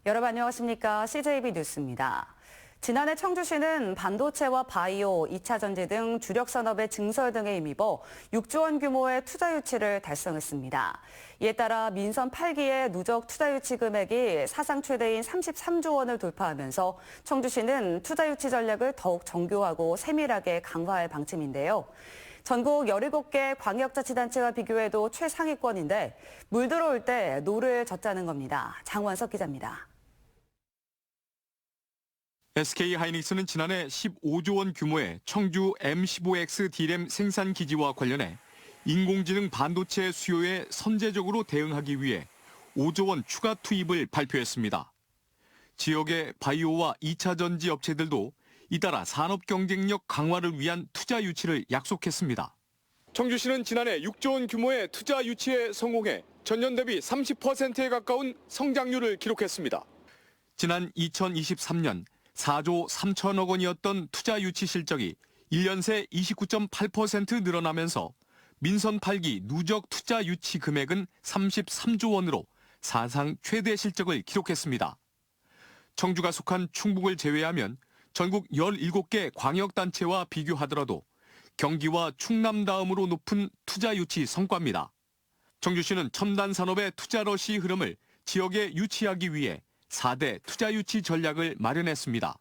여러분 안녕하십니까? CJB 뉴스입니다. 지난해 청주시는 반도체와 바이오, 2차 전지 등 주력 산업의 증설 등에 힘입어 6조 원 규모의 투자 유치를 달성했습니다. 이에 따라 민선 8기의 누적 투자 유치 금액이 사상 최대인 33조 원을 돌파하면서 청주시는 투자 유치 전략을 더욱 정교하고 세밀하게 강화할 방침인데요. 전국 17개 광역자치단체와 비교해도 최상위권인데 물 들어올 때 노를 젓자는 겁니다. 장원석 기자입니다. SK하이닉스는 지난해 15조 원 규모의 청주 M15X D램 생산 기지와 관련해 인공지능 반도체 수요에 선제적으로 대응하기 위해 5조 원 추가 투입을 발표했습니다. 지역의 바이오와 2차 전지 업체들도 잇따라 산업 경쟁력 강화를 위한 투자 유치를 약속했습니다. 청주시는 지난해 6조 원 규모의 투자 유치에 성공해 전년 대비 30%에 가까운 성장률을 기록했습니다. 지난 2023년 4조 3천억 원이었던 투자 유치 실적이 1년 새 29.8% 늘어나면서 민선 8기 누적 투자 유치 금액은 33조 원으로 사상 최대 실적을 기록했습니다. 청주가 속한 충북을 제외하면 전국 17개 광역단체와 비교하더라도 경기와 충남 다음으로 높은 투자 유치 성과입니다. 청주시는 첨단 산업의 투자 러시 흐름을 지역에 유치하기 위해 4대 투자 유치 전략을 마련했습니다.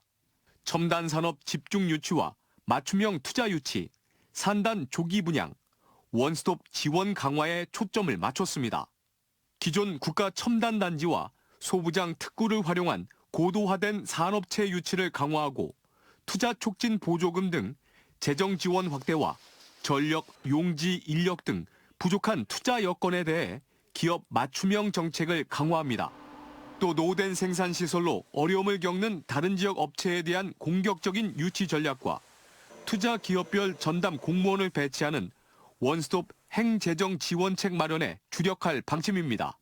첨단 산업 집중 유치와 맞춤형 투자 유치, 산단 조기 분양, 원스톱 지원 강화에 초점을 맞췄습니다. 기존 국가 첨단 단지와 소부장 특구를 활용한 고도화된 산업체 유치를 강화하고 투자 촉진 보조금 등 재정 지원 확대와 전력, 용지, 인력 등 부족한 투자 여건에 대해 기업 맞춤형 정책을 강화합니다. 또 노후된 생산시설로 어려움을 겪는 다른 지역 업체에 대한 공격적인 유치 전략과 투자 기업별 전담 공무원을 배치하는 원스톱 행재정 지원책 마련에 주력할 방침입니다.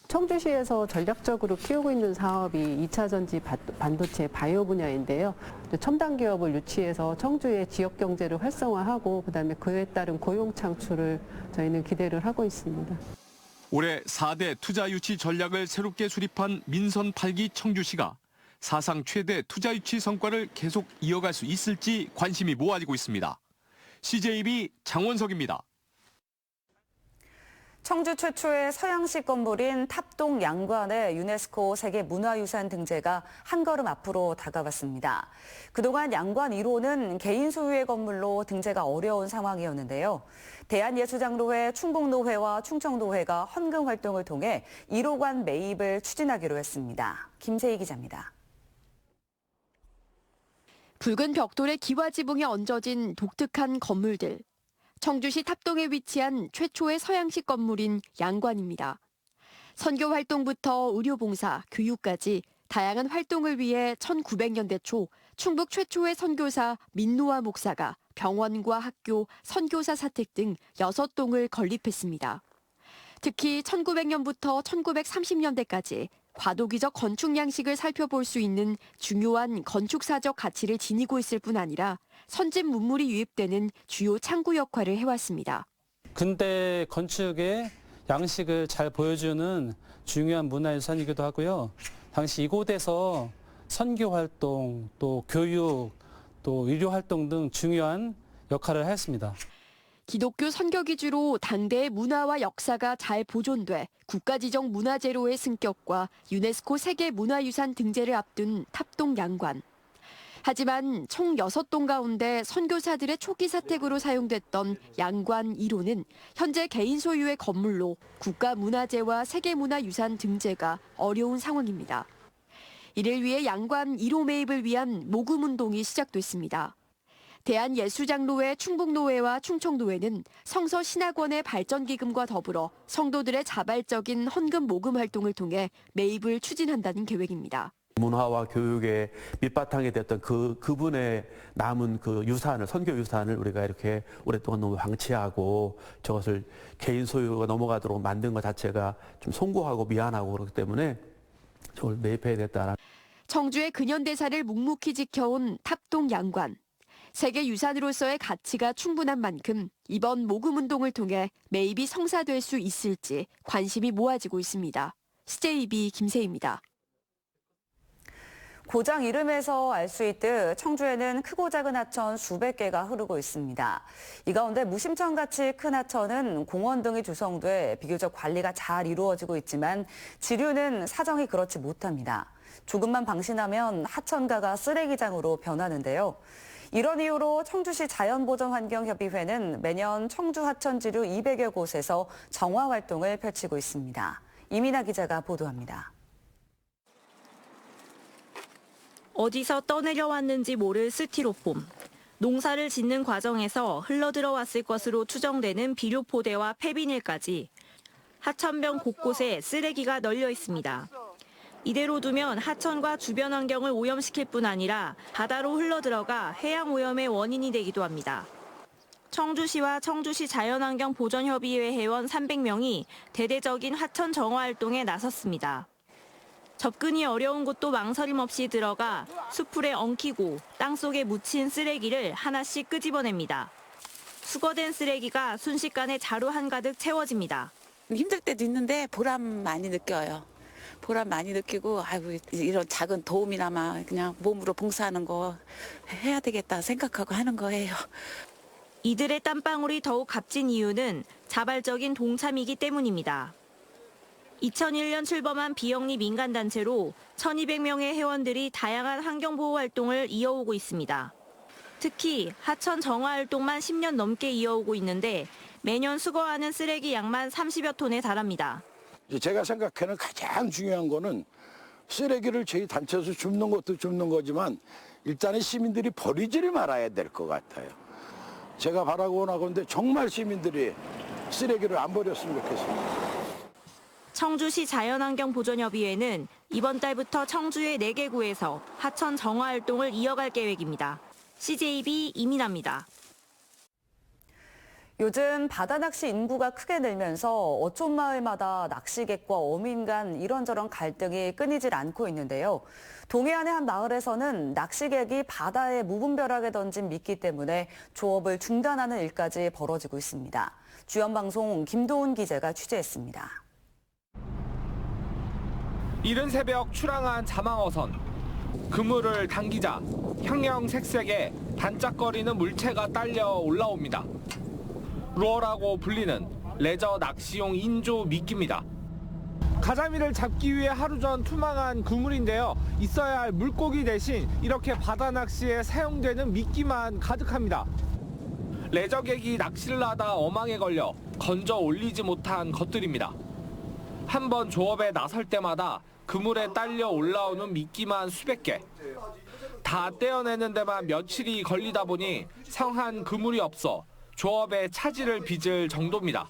청주시에서 전략적으로 키우고 있는 사업이 2차 전지 반도체 바이오 분야인데요. 첨단 기업을 유치해서 청주의 지역 경제를 활성화하고 그다음에 그에 따른 고용 창출을 저희는 기대를 하고 있습니다. 올해 4대 투자 유치 전략을 새롭게 수립한 민선 8기 청주시가 사상 최대 투자 유치 성과를 계속 이어갈 수 있을지 관심이 모아지고 있습니다. CJB 장원석입니다. 청주 최초의 서양식 건물인 탑동 양관의 유네스코 세계문화유산 등재가 한 걸음 앞으로 다가왔습니다. 그동안 양관 1호는 개인 소유의 건물로 등재가 어려운 상황이었는데요. 대한예술장로회, 충북노회와 충청노회가 헌금 활동을 통해 1호관 매입을 추진하기로 했습니다. 김세희 기자입니다. 붉은 벽돌의 기와지붕에 얹어진 독특한 건물들. 청주시 탑동에 위치한 최초의 서양식 건물인 양관입니다. 선교 활동부터 의료봉사, 교육까지 다양한 활동을 위해 1900년대 초 충북 최초의 선교사 민노아 목사가 병원과 학교, 선교사 사택 등 6동을 건립했습니다. 특히 1900년부터 1930년대까지 과도기적 건축 양식을 살펴볼 수 있는 중요한 건축사적 가치를 지니고 있을 뿐 아니라 선진 문물이 유입되는 주요 창구 역할을 해왔습니다. 근대 건축의 양식을 잘 보여주는 중요한 문화유산이기도 하고요. 당시 이곳에서 선교 활동, 또 교육, 또 의료 활동 등 중요한 역할을 했습니다. 기독교 선교 기주로 당대의 문화와 역사가 잘 보존돼 국가지정 문화재로의 승격과 유네스코 세계문화유산 등재를 앞둔 탑동 양관. 하지만 총 6동 가운데 선교사들의 초기 사택으로 사용됐던 양관 1호는 현재 개인 소유의 건물로 국가문화재와 세계문화유산 등재가 어려운 상황입니다. 이를 위해 양관 1호 매입을 위한 모금운동이 시작됐습니다. 대한예술장로회, 충북노회와 충청노회는 성서신학원의 발전기금과 더불어 성도들의 자발적인 헌금 모금 활동을 통해 매입을 추진한다는 계획입니다. 문화와 교육의 밑바탕이 됐던 그분의 남은 그 유산을, 선교 유산을 우리가 이렇게 오랫동안 너무 방치하고 저것을 개인 소유가 넘어가도록 만든 것 자체가 좀 송구하고 미안하고 그렇기 때문에 저걸 매입해야겠다. 청주의 근현대사를 묵묵히 지켜온 탑동 양관. 세계유산으로서의 가치가 충분한 만큼 이번 모금운동을 통해 매입이 성사될 수 있을지 관심이 모아지고 있습니다. CJB 김세희입니다. 고장 이름에서 알 수 있듯 청주에는 크고 작은 하천 수백 개가 흐르고 있습니다. 이 가운데 무심천같이 큰 하천은 공원 등이 조성돼 비교적 관리가 잘 이루어지고 있지만 지류는 사정이 그렇지 못합니다. 조금만 방심하면 하천가가 쓰레기장으로 변하는데요. 이런 이유로 청주시 자연보전환경협의회는 매년 청주 하천 지류 200여 곳에서 정화 활동을 펼치고 있습니다. 이민아 기자가 보도합니다. 어디서 떠내려왔는지 모를 스티로폼. 농사를 짓는 과정에서 흘러들어왔을 것으로 추정되는 비료포대와 폐비닐까지 하천변 곳곳에 쓰레기가 널려 있습니다. 이대로 두면 하천과 주변 환경을 오염시킬 뿐 아니라 바다로 흘러들어가 해양 오염의 원인이 되기도 합니다. 청주시와 청주시 자연환경보전협의회 회원 300명이 대대적인 하천 정화 활동에 나섰습니다. 접근이 어려운 곳도 망설임 없이 들어가 수풀에 엉키고 땅속에 묻힌 쓰레기를 하나씩 끄집어냅니다. 수거된 쓰레기가 순식간에 자루 한가득 채워집니다. 힘들 때도 있는데 보람 많이 느껴요. 보람 많이 느끼고 아이고 이런 작은 도움이나마 그냥 몸으로 봉사하는 거 해야 되겠다 생각하고 하는 거예요. 이들의 땀방울이 더욱 값진 이유는 자발적인 동참이기 때문입니다. 2001년 출범한 비영리 민간단체로 1,200명의 회원들이 다양한 환경보호 활동을 이어오고 있습니다. 특히 하천 정화 활동만 10년 넘게 이어오고 있는데 매년 수거하는 쓰레기 양만 30여 톤에 달합니다. 제가 생각하는 가장 중요한 거는 쓰레기를 저희 단체에서 줍는 것도 줍는 거지만 일단은 시민들이 버리지를 말아야 될 것 같아요. 제가 바라고 원하건대 정말 시민들이 쓰레기를 안 버렸으면 좋겠습니다. 청주시 자연환경보전협의회는 이번 달부터 청주의 4개 구에서 하천 정화 활동을 이어갈 계획입니다. CJB 이민아입니다. 요즘 바다 낚시 인구가 크게 늘면서 어촌 마을마다 낚시객과 어민 간 이런저런 갈등이 끊이질 않고 있는데요. 동해안의 한 마을에서는 낚시객이 바다에 무분별하게 던진 미끼 때문에 조업을 중단하는 일까지 벌어지고 있습니다. 주연방송 김도훈 기자가 취재했습니다. 이른 새벽 출항한 자망어선. 그물을 당기자 형형색색의 반짝거리는 물체가 딸려 올라옵니다. 루어라고 불리는 레저 낚시용 인조 미끼입니다. 가자미를 잡기 위해 하루 전 투망한 그물인데요. 있어야 할 물고기 대신 이렇게 바다 낚시에 사용되는 미끼만 가득합니다. 레저객이 낚시를 하다 어망에 걸려 건져 올리지 못한 것들입니다. 한 번 조업에 나설 때마다 그물에 딸려 올라오는 미끼만 수백 개. 다 떼어내는 데만 며칠이 걸리다 보니 상한 그물이 없어 조업에 차질을 빚을 정도입니다.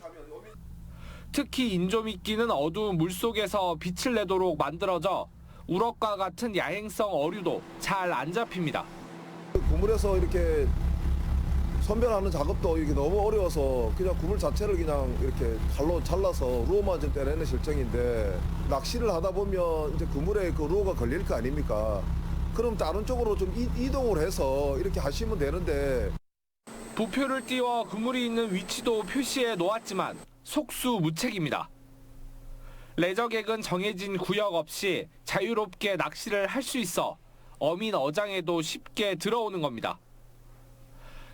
특히 인조미끼는 어두운 물속에서 빛을 내도록 만들어져 우럭과 같은 야행성 어류도 잘 안 잡힙니다. 그물에서 이렇게 선별하는 작업도 이게 너무 어려워서 그냥 그물 자체를 그냥 이렇게 칼로 잘라서 루어만 좀 떼내는 실정인데 낚시를 하다 보면 이제 그물에 그 루어가 걸릴 거 아닙니까? 그럼 다른 쪽으로 좀 이동을 해서 이렇게 하시면 되는데. 부표를 띄워 그물이 있는 위치도 표시해 놓았지만 속수무책입니다. 레저객은 정해진 구역 없이 자유롭게 낚시를 할 수 있어 어민 어장에도 쉽게 들어오는 겁니다.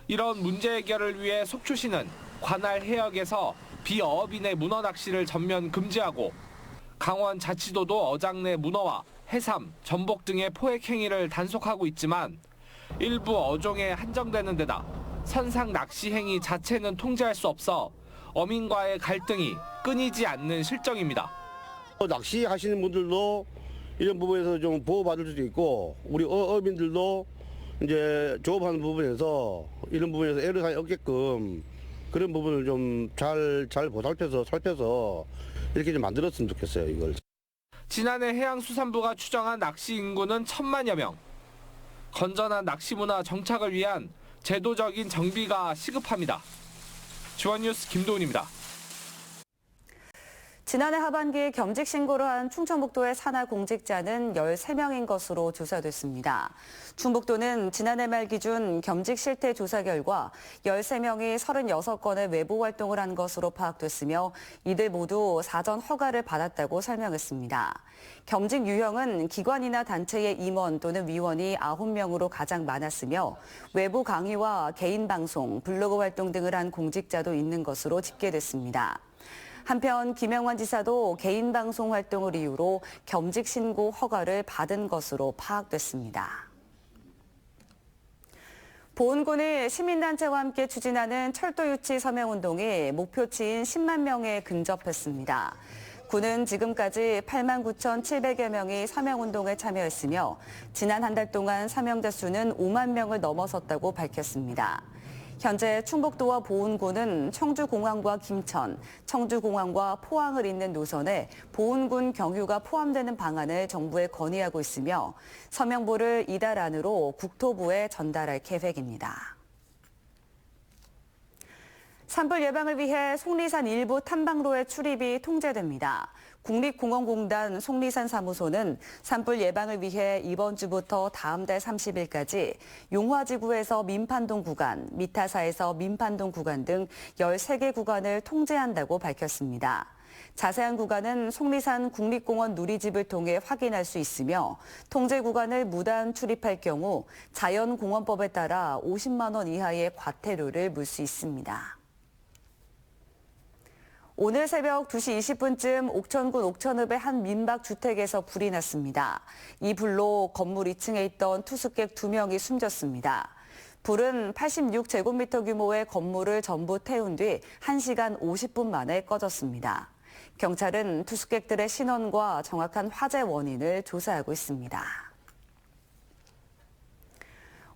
이런 문제 해결을 위해 속초시는 관할 해역에서 비어업인의 문어 낚시를 전면 금지하고 강원 자치도도 어장 내 문어와 해삼, 전복 등의 포획 행위를 단속하고 있지만 일부 어종에 한정되는 데다 선상 낚시 행위 자체는 통제할 수 없어 어민과의 갈등이 끊이지 않는 실정입니다. 낚시하시는 분들도 이런 부분에서 좀 보호받을 수도 있고 우리 어민들도 이제 조업하는 부분에서 이런 부분에서 애로사항이 없게끔 그런 부분을 좀 잘 살펴서 이렇게 좀 만들었으면 좋겠어요, 이걸. 지난해 해양수산부가 추정한 낚시 인구는 1,000만여 명. 건전한 낚시 문화 정착을 위한 제도적인 정비가 시급합니다. 주원뉴스 김도훈입니다. 지난해 하반기 겸직 신고를 한 충청북도의 산하 공직자는 13명인 것으로 조사됐습니다. 충북도는 지난해 말 기준 겸직 실태 조사 결과 13명이 36건의 외부 활동을 한 것으로 파악됐으며 이들 모두 사전 허가를 받았다고 설명했습니다. 겸직 유형은 기관이나 단체의 임원 또는 위원이 9명으로 가장 많았으며 외부 강의와 개인 방송, 블로그 활동 등을 한 공직자도 있는 것으로 집계됐습니다. 한편 김영환 지사도 개인 방송 활동을 이유로 겸직 신고 허가를 받은 것으로 파악됐습니다. 보은군이 시민단체와 함께 추진하는 철도 유치 서명운동이 목표치인 10만 명에 근접했습니다. 군은 지금까지 89,700여 명이 서명운동에 참여했으며 지난 한 달 동안 서명자 수는 5만 명을 넘어섰다고 밝혔습니다. 현재 충북도와 보은군은 청주공항과 김천, 청주공항과 포항을 잇는 노선에 보은군 경유가 포함되는 방안을 정부에 건의하고 있으며 서명보를 이달 안으로 국토부에 전달할 계획입니다. 산불 예방을 위해 속리산 일부 탐방로의 출입이 통제됩니다. 국립공원공단 속리산 사무소는 산불 예방을 위해 이번 주부터 다음 달 30일까지 용화지구에서 민판동 구간, 미타사에서 민판동 구간 등 13개 구간을 통제한다고 밝혔습니다. 자세한 구간은 속리산 국립공원 누리집을 통해 확인할 수 있으며 통제 구간을 무단 출입할 경우 자연공원법에 따라 50만 원 이하의 과태료를 물 수 있습니다. 오늘 새벽 2시 20분쯤 옥천군 옥천읍의 한 민박주택에서 불이 났습니다. 이 불로 건물 2층에 있던 투숙객 2명이 숨졌습니다. 불은 86제곱미터 규모의 건물을 전부 태운 뒤 1시간 50분 만에 꺼졌습니다. 경찰은 투숙객들의 신원과 정확한 화재 원인을 조사하고 있습니다.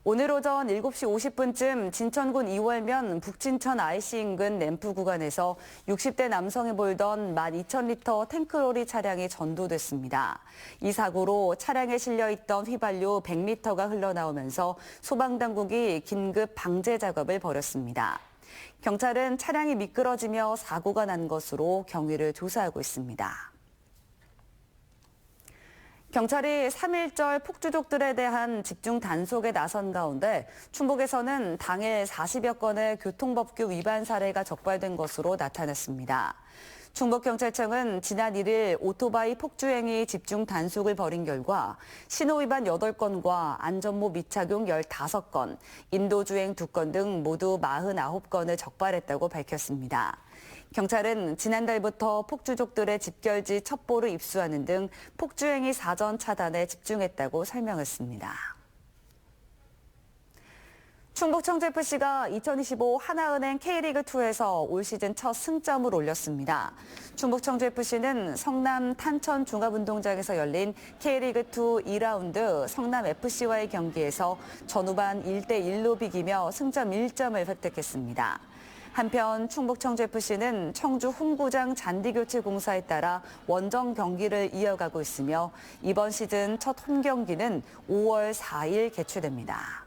오늘 오전 7시 50분쯤 진천군 이월면 북진천 IC 인근 램프 구간에서 60대 남성이 몰던 12,000리터 탱크로리 차량이 전도됐습니다. 이 사고로 차량에 실려 있던 휘발유 100리터가 흘러나오면서 소방당국이 긴급 방제 작업을 벌였습니다. 경찰은 차량이 미끄러지며 사고가 난 것으로 경위를 조사하고 있습니다. 경찰이 3.1절 폭주족들에 대한 집중 단속에 나선 가운데 충북에서는 당일 40여 건의 교통법규 위반 사례가 적발된 것으로 나타났습니다. 충북경찰청은 지난 1일 오토바이 폭주행위 집중 단속을 벌인 결과 신호위반 8건과 안전모 미착용 15건, 인도주행 2건 등 모두 49건을 적발했다고 밝혔습니다. 경찰은 지난달부터 폭주족들의 집결지 첩보를 입수하는 등 폭주행위 사전 차단에 집중했다고 설명했습니다. 충북 청주FC가 2025 하나은행 K리그2에서 올 시즌 첫 승점을 올렸습니다. 충북 청주FC는 성남 탄천 종합운동장에서 열린 K리그2 2라운드 성남FC와의 경기에서 전후반 1대1로 비기며 승점 1점을 획득했습니다. 한편 충북 청주FC는 청주 홈구장 잔디교체 공사에 따라 원정 경기를 이어가고 있으며 이번 시즌 첫 홈경기는 5월 4일 개최됩니다.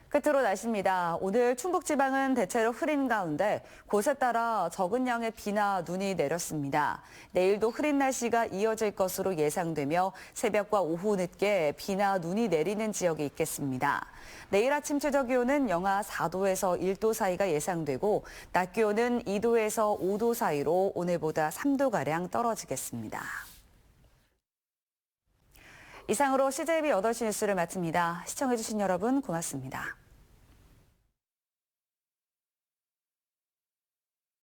끝으로 날씨입니다. 오늘 충북지방은 대체로 흐린 가운데 곳에 따라 적은 양의 비나 눈이 내렸습니다. 내일도 흐린 날씨가 이어질 것으로 예상되며 새벽과 오후 늦게 비나 눈이 내리는 지역이 있겠습니다. 내일 아침 최저 기온은 영하 4도에서 1도 사이가 예상되고 낮 기온은 2도에서 5도 사이로 오늘보다 3도가량 떨어지겠습니다. 이상으로 CJB 8시 뉴스를 마칩니다. 시청해주신 여러분 고맙습니다.